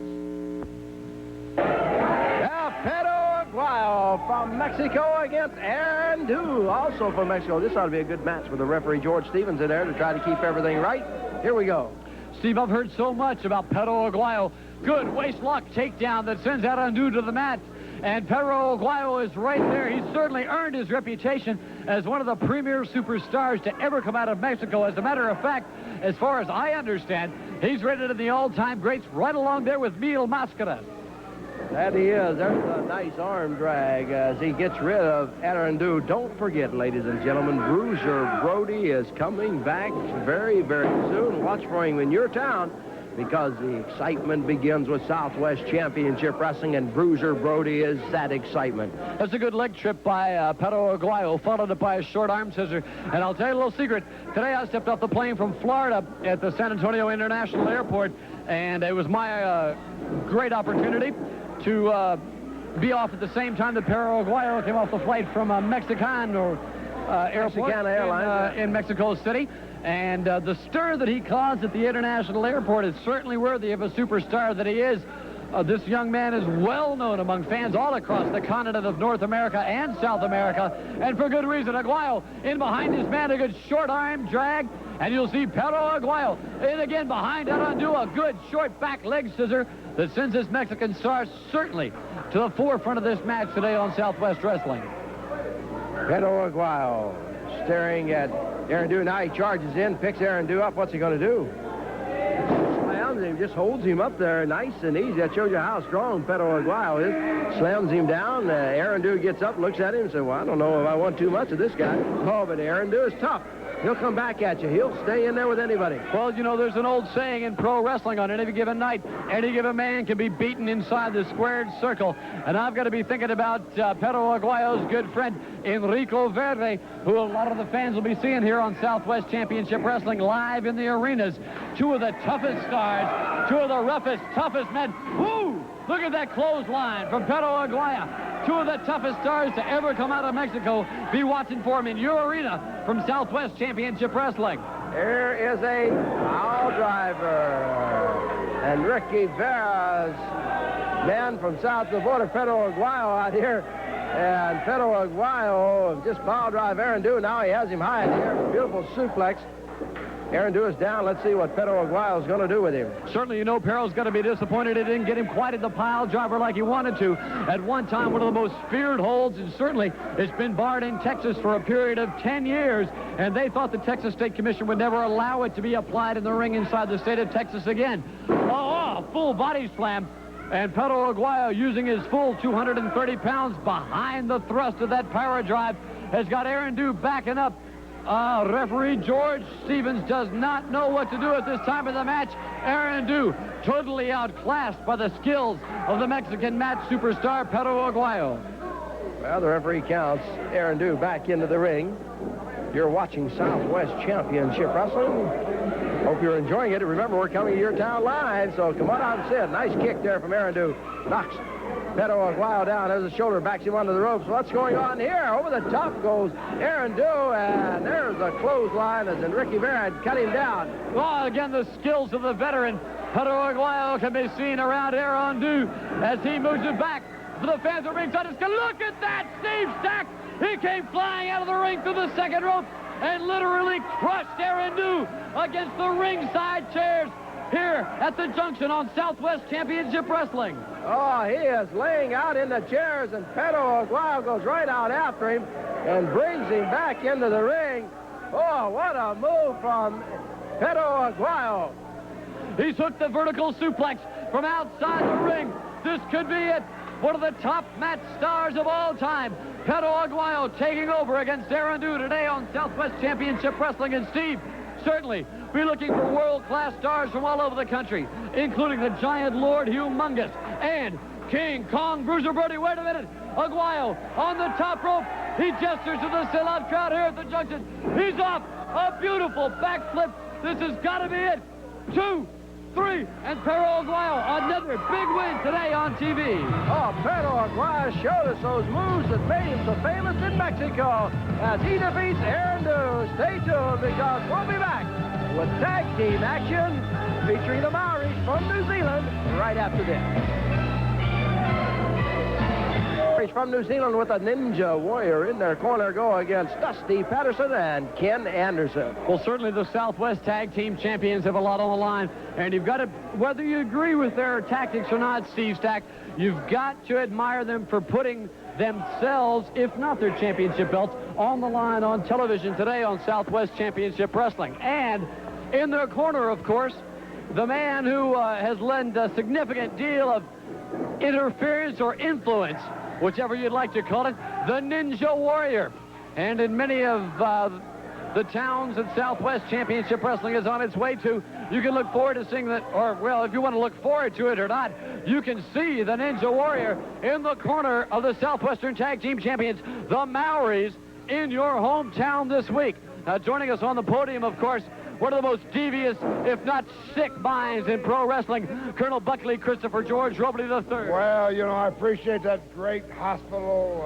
Perro Aguayo from Mexico against Arandu, also from Mexico. This ought to be a good match with the referee George Stevens in there to try to keep everything right. Here we go. Steve, I've heard so much about Perro Aguayo. Good waist lock takedown that sends Arandu to the mat. And Perro Aguayo is right there. He's certainly earned his reputation as one of the premier superstars to ever come out of Mexico. As a matter of fact, as far as I understand, he's rated in the all-time greats right along there with Mil Mascaras. That he is. There's a nice arm drag as he gets rid of Arandu. Don't forget, ladies and gentlemen, Bruiser Brody is coming back very, very soon. Watch for him in your town, because the excitement begins with Southwest Championship Wrestling, and Bruiser Brody is that excitement. That's a good leg trip by Perro Aguayo, followed up by a short arm scissor. And I'll tell you a little secret. Today I stepped off the plane from Florida at the San Antonio International Airport, and it was my great opportunity to be off at the same time that Perro Aguayo came off the flight from Mexican Airport Mexicana Airlines, in Mexico City. And the stir that he caused at the international airport is certainly worthy of a superstar that he is. This young man is well known among fans all across the continent of North America and South America, and for good reason. Aguayo in behind his man, a good short arm drag, and you'll see Perro Aguayo in again behind Arandu, a good short back leg scissor that sends this Mexican star certainly to the forefront of this match today on Southwest Wrestling. Perro Aguayo staring at Arandu. Now he charges in, picks Arandu up. What's he going to do? Slams him, just holds him up there nice and easy. That shows you how strong Perro Aguayo is. Slams him down. Arandu gets up, looks at him, and says, well, I don't know if I want too much of this guy. Oh, but Arandu is tough. He'll come back at you. He'll stay in there with anybody. Well, you know, there's an old saying in pro wrestling, on any given night, any given man can be beaten inside the squared circle. And I've got to be thinking about Perro Aguayo's good friend, Enrique Vera, who a lot of the fans will be seeing here on Southwest Championship Wrestling live in the arenas. Two of the toughest stars, two of the roughest, toughest men. Woo! Look at that clothesline from Perro Aguayo. Two of the toughest stars to ever come out of Mexico. Be watching for him in your arena from Southwest Championship Wrestling. Here is a foul driver. Enrique Vera's man from south of the border, Perro Aguayo, out here. And Perro Aguayo just foul drive Arandu. Now he has him high in the air. Beautiful suplex. Arandu is down. Let's see what Perro Aguayo is going to do with him. Certainly, you know, Perro's going to be disappointed it didn't get him quite at the pile driver like he wanted to. At one time, one of the most feared holds, and certainly it's been barred in Texas for a period of 10 years, and they thought the Texas State Commission would never allow it to be applied in the ring inside the state of Texas again. Oh, full body slam. And Perro Aguayo, using his full 230 pounds behind the thrust of that power drive, has got Arandu backing up. Referee George Stevens does not know what to do at this time of the match. Arandu totally outclassed by the skills of the Mexican match superstar Perro Aguayo. Well, the referee counts Arandu back into the ring. You're watching Southwest Championship Wrestling. Hope you're enjoying it. Remember, we're coming to your town live, so come on out and sit. Nice kick there from Arandu. Knocks Perro Aguayo down as the shoulder backs him onto the ropes. What's going on here? Over the top goes Arandu, and there's a clothesline as Enrique Vera had cut him down. Well, again, the skills of the veteran Perro Aguayo can be seen around Arandu as he moves it back for the fans of ringside. Look at that, Steve Stack! He came flying out of the ring through the second rope and literally crushed Arandu against the ringside chairs here at the junction on Southwest Championship Wrestling. Oh, he is laying out in the chairs, and Perro Aguayo goes right out after him and brings him back into the ring. Oh, what a move from Perro Aguayo. He took the vertical suplex from outside the ring. This could be it. One of the top match stars of all time, Perro Aguayo, taking over against Arandu today on Southwest Championship Wrestling. And Steve, certainly be looking for world-class stars from all over the country, including the giant Lord Humongous and King Kong Bruiser Brody. Wait a minute. Aguayo on the top rope. He gestures to the sellout crowd here at the junction. He's off. A beautiful backflip. This has got to be it. 2, 3, and Perro Aguayo, another big win today on TV. Oh, Perro Aguayo showed us those moves that made him so famous in Mexico as he defeats Arandu. Stay tuned, because we'll be back with tag team action featuring the Maoris from New Zealand right after this. Maoris from New Zealand with a Ninja Warrior in their corner go against Dusty Patterson and Ken Anderson. Well, certainly the Southwest Tag Team Champions have a lot on the line, and you've got to, whether you agree with their tactics or not, Steve Stack, you've got to admire them for putting themselves, if not their championship belts, on the line on television today on Southwest Championship Wrestling. And in their corner, of course, the man who has lent a significant deal of interference or influence, whichever you'd like to call it, the Ninja Warrior. And in many of the towns that Southwest Championship Wrestling is on its way to, you can look forward to seeing that, or, well, if you want to look forward to it or not, you can see the Ninja Warrior in the corner of the Southwestern Tag Team Champions, the Maoris, in your hometown this week. Joining us on the podium, of course, one of the most devious, if not sick minds in pro wrestling, Colonel Buckley Christopher George Robley III. Well, you know, I appreciate that great hospital.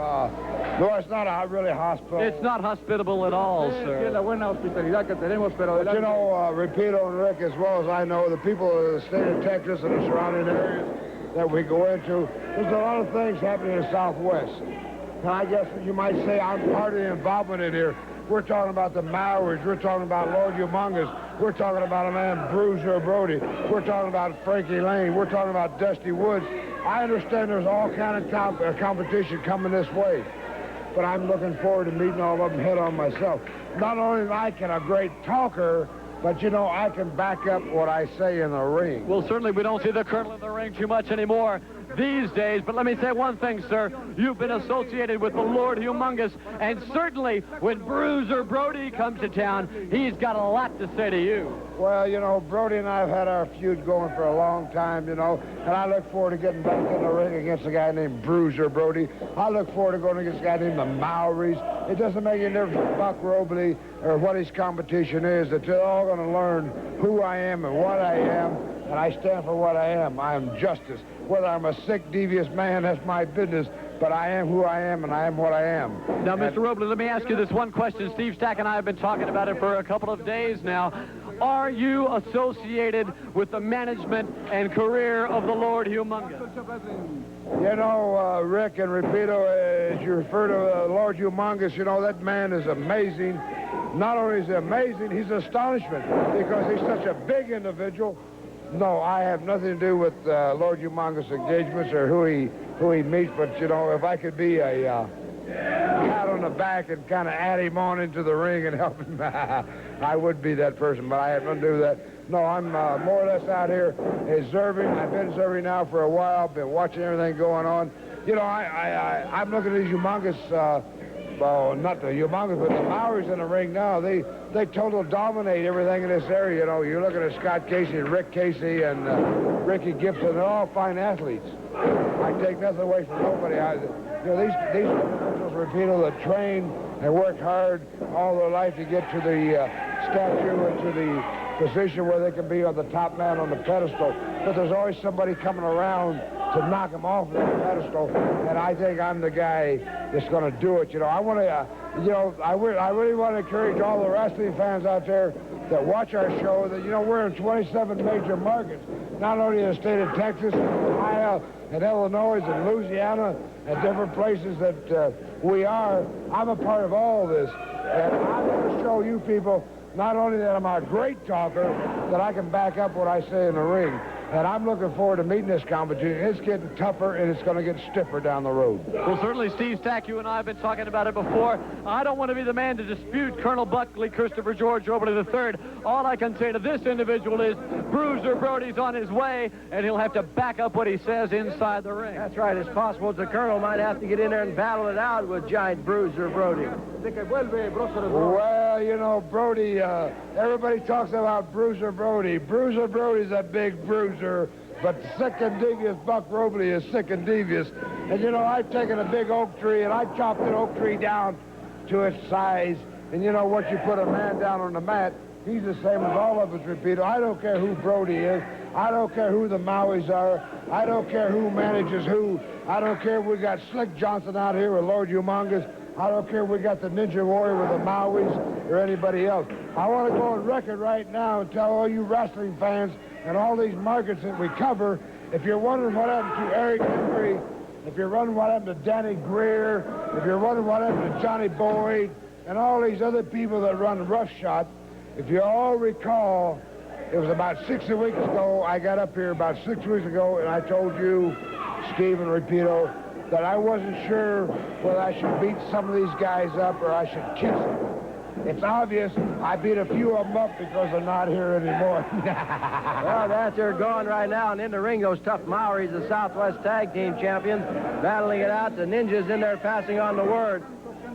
No, it's not a really hospital. It's not hospitable at all, sir. But you know, Rapido and Rick, as well as I know, the people of the state of Texas and the surrounding areas that we go into, there's a lot of things happening in the Southwest. And I guess you might say I'm part of the involvement in here. We're talking about the Maoris. We're talking about Lord Humongous. We're talking about a man, Bruiser Brody. We're talking about Frankie Lane. We're talking about Dusty Woods. I understand there's all kind of competition coming this way, but I'm looking forward to meeting all of them head on myself. Not only am I a great talker, but, you know, I can back up what I say in the ring. Well, certainly we don't see the Colonel in the ring too much anymore these days, but let me say one thing, sir. You've been associated with the Lord Humongous, and certainly when Bruiser Brody comes to town, he's got a lot to say to you. Well, you know, Brody and I have had our feud going for a long time, you know, and I look forward to getting back in the ring against a guy named Bruiser Brody. I look forward to going against a guy named the Maoris. It doesn't make any difference to Buck Robley or what his competition is, that they're all going to learn who I am and what I am, and I stand for what I am. I am justice. Whether I'm a sick, devious man, that's my business, but I am who I am, and I am what I am. Now, Mr. Robley, let me ask you this one question. Steve Stack and I have been talking about it for a couple of days now. Are you associated with the management and career of the Lord Humongous? You know, Rick and Rapido, as you refer to Lord Humongous, you know, that man is amazing. Not only is he amazing, he's an astonishment because he's such a big individual. No, I have nothing to do with Lord Humongous engagements or who he meets, but, you know, if I could be a pat on the back and kind of add him on into the ring and help him, I would be that person, but I have nothing to do with that. No, I'm more or less out here observing. I've been observing now for a while, been watching everything going on. You know, I'm looking at these Humongous, well, not the Humongous, but the Maoris in the ring now. They totally dominate everything in this area. You know, you're looking at Scott Casey and Rick Casey and Ricky Gibson. They're all fine athletes. I take nothing away from nobody. You know, these individuals, Rapido, that train and work hard all their life to get to the statue and to the position where they can be on the top man on the pedestal. But there's always somebody coming around to knock them off that pedestal, and I think I'm the guy that's going to do it. You know, I want to, you know, I really want to encourage all the wrestling fans out there that watch our show that, you know, we're in 27 major markets, not only in the state of Texas, Ohio, and Illinois, and Louisiana, and different places that we are. I'm a part of all this, and I'm going to show you people not only that I'm a great talker, that I can back up what I say in the ring. And I'm looking forward to meeting this competition. It's getting tougher, and it's going to get stiffer down the road. Well, certainly, Steve Stack, you and I have been talking about it before. I don't want to be the man to dispute Colonel Buckley Christopher George Robley III. All I can say to this individual is Bruiser Brody's on his way, and he'll have to back up what he says inside the ring. That's right. It's possible the Colonel might have to get in there and battle it out with giant Bruiser Brody. Well, you know, Brody, everybody talks about Bruiser Brody. Bruiser Brody's a big bruiser, but sick and devious Buck Robley is sick and devious. And, you know, I've taken a big oak tree, and I chopped an oak tree down to its size. And, you know, once you put a man down on the mat, he's the same as all of us, Rapido. I don't care who Brody is. I don't care who the Maoris are. I don't care who manages who. I don't care if we got Slick Johnson out here with Lord Humongous. I don't care if we got the Ninja Warrior with the Maoris or anybody else. I want to go on record right now and tell all you wrestling fans and all these markets that we cover, if you're wondering what happened to Eric Henry if you're wondering what happened to Danny Greer, if you're wondering what happened to Johnny Boyd, and all these other people that run roughshod, if you all recall, it was about 6 weeks ago, I got up here about 6 weeks ago, and I told you, Steve and Rapido, that I wasn't sure whether I should beat some of these guys up or I should kiss them. It's obvious I beat a few of them up because they're not here anymore. Well, they're gone right now, and in the ring, those tough Maoris, the Southwest Tag Team Champions, battling it out. The Ninjas in there passing on the word.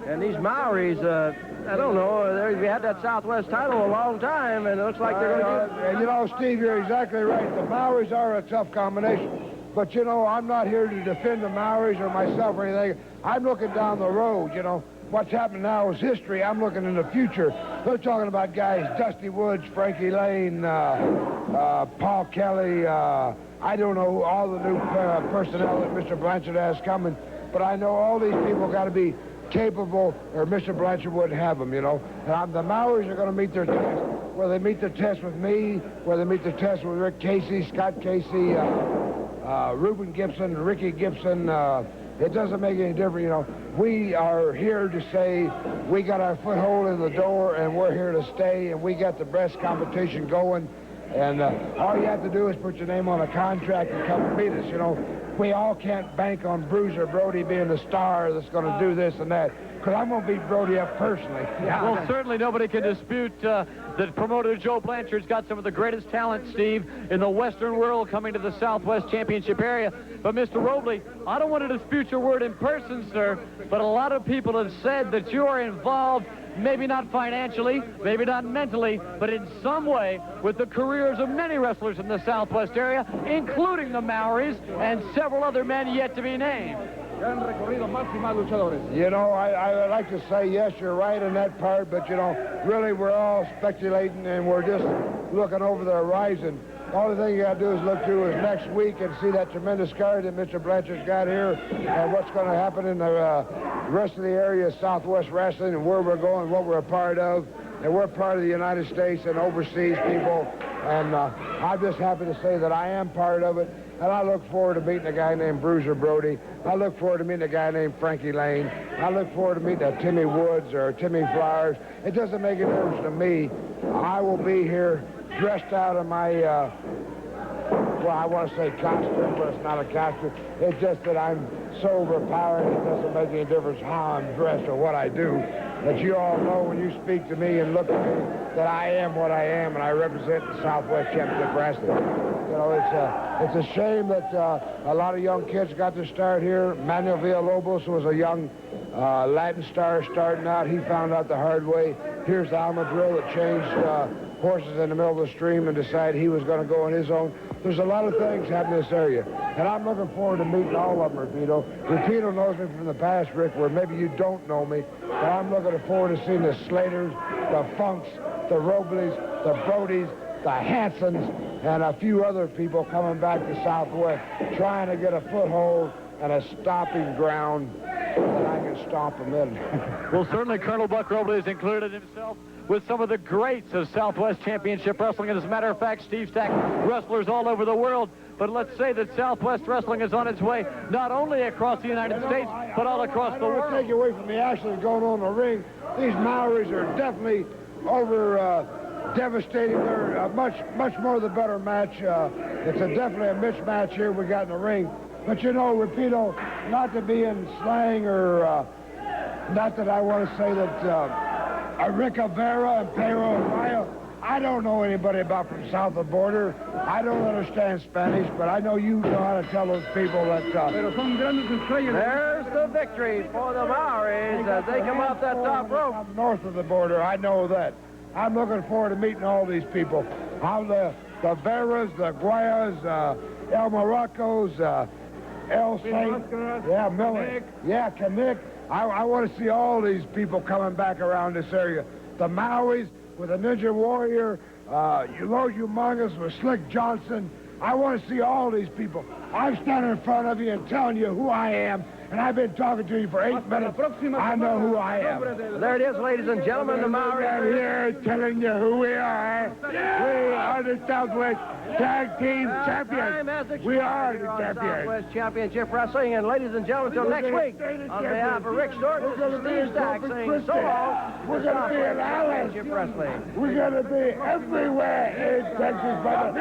And these Maoris, I don't know, we had that Southwest title a long time, and it looks like they're going to... You know, Steve, you're exactly right. The Maoris are a tough combination. But, you know, I'm not here to defend the Maoris or myself or anything. I'm looking down the road, you know. What's happening now is history. I'm looking in the future. They're talking about guys, Dusty Woods, Frankie Lane, Paul Kelly, I don't know all the new personnel that Mr. Blanchard has coming, but I know all these people got to be capable or Mr. Blanchard wouldn't have them, you know. And the Maoris are going to meet their test. Whether they meet the test with me, whether they meet the test with Rick Casey, Scott Casey, Reuben Gibson, Ricky Gibson, it doesn't make any difference, you know. We are here to say we got our foothold in the door and we're here to stay and we got the best competition going. And all you have to do is put your name on a contract and come and beat us, you know. We all can't bank on Bruiser Brody being the star that's going to do this and that, because I'm going to beat Brody up personally. Yeah. Well, certainly nobody can dispute that promoter Joe Blanchard's got some of the greatest talent, Steve, in the Western world coming to the Southwest Championship area. But, Mr. Robley, I don't want to dispute your word in person, sir, but a lot of people have said that you are involved, maybe not financially, maybe not mentally, but in some way with the careers of many wrestlers in the Southwest area, including the Maoris and several other men yet to be named. You know, I like to say, yes, you're right in that part, but, you know, really we're all speculating and we're just looking over the horizon. The only thing you got to do is look through is next week and see that tremendous card that Mr. Blanchard's got here and what's going to happen in the rest of the area of Southwest Wrestling and where we're going, what we're a part of. And we're part of the United States and overseas people. And I'm just happy to say that I am part of it. And I look forward to meeting a guy named Bruiser Brody. I look forward to meeting a guy named Frankie Lane. I look forward to meeting a Timmy Woods or Timmy Flowers. It doesn't make any difference to me. I will be here dressed out in my, well, I want to say costume, but it's not a costume. It's just that I'm so overpowering, it doesn't make any difference how I'm dressed or what I do. That you all know when you speak to me and look at me that I am what I am and I represent the Southwest Championship Wrestling. You know, it's a shame that a lot of young kids got to start here. Manuel Villalobos was a young Latin star starting out. He found out the hard way. Here's Al Madril that changed horses in the middle of the stream and decided he was going to go on his own. There's a lot of things happening in this area, and I'm looking forward to meeting all of them, Rapido. Rapido knows me from the past, Rick, where maybe you don't know me, but I'm looking forward to seeing the Slaters, the Funks, the Robleys, the Brodys, the Hansons, and a few other people coming back to Southwest, trying to get a foothold and a stopping ground that I can stomp them in. Well, certainly Colonel Buck Robley has included himself with some of the greats of Southwest Championship Wrestling. And as a matter of fact, Steve stacked wrestlers all over the world. But let's say that Southwest Wrestling is on its way not only across the United States, but all across the world. I don't take away from the action going on in the ring. These Maoris are definitely over devastating. They're much more the better match. It's definitely a mismatch here we got in the ring. But you know, Rapido, not to be in slang or not that I want to say that Enrique Vera and Perro Aguayo, I don't know anybody about from south of the border. I don't understand Spanish, but I know you know how to tell those people that... There's the victory for the Maoris as they come off that top rope. I'm north of the border, I know that. I'm looking forward to meeting all these people. How the Veras, the Guayas, El Morocco's, El Saint, yeah, Miller, yeah, Kanik. I want to see all these people coming back around this area. The Maoris with the Ninja Warrior, Lord Humongous with Slick Johnson. I want to see all these people. I'm standing in front of you and telling you who I am, and I've been talking to you for 8 minutes. I know who I am. There it is, ladies and gentlemen, the Maoris. I'm here telling you who we are. We are the Southwest Tag Team Champions. We are the champions. Southwest Championship Wrestling. And ladies and gentlemen, until next week, on behalf of Rick Stewart, this is Steve Stack saying so long. We're going to be in Alice. Wrestling. We're going to be everywhere in Texas, brother.